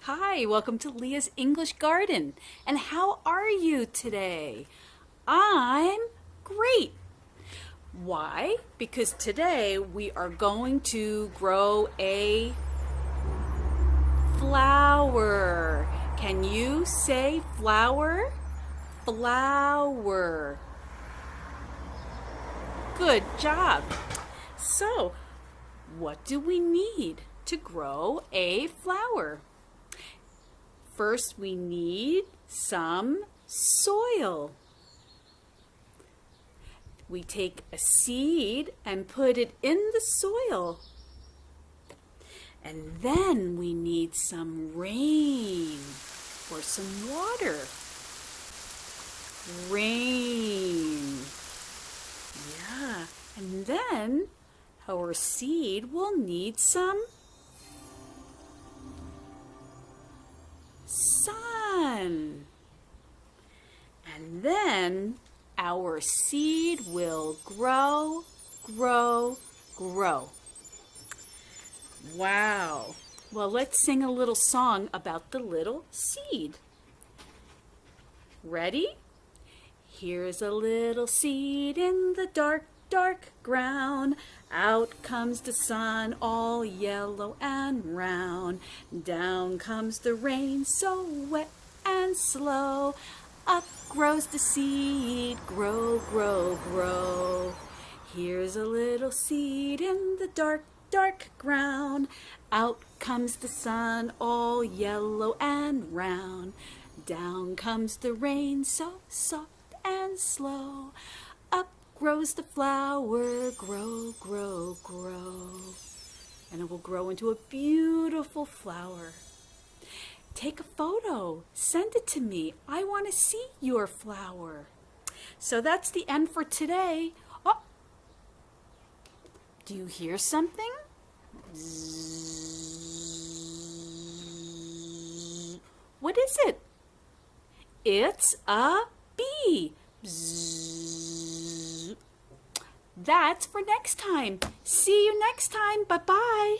Hi, welcome to Leah's English Garden. And how are you today? I'm great. Why? Because today we are going to grow a flower. Can you say flower? Flower. Good job. So, what do we need to grow a flower? First, we need some soil. We take a seed and put it in the soil. And then we need some rain or some water. Rain. Yeah. And then our seed will need some sun. And then our seed will grow. Wow. Well, let's sing a little song about the little seed. Ready? Here's a little seed in the dark ground. Out comes the sun, all yellow and round. Down comes the rain, so wet and slow. Up grows the seed, grow. Here's a little seed in the dark ground. Out comes the sun, all yellow and round. Down comes the rain, so soft and slow. Up grows the flower, grow. And it will grow into a beautiful flower. Take a photo, send it to me. I want to see your flower. So that's the end for today. Oh, do you hear something? Zzz. What is it? It's a bee. Bzzz. That's for next time. See you next time. Bye-bye.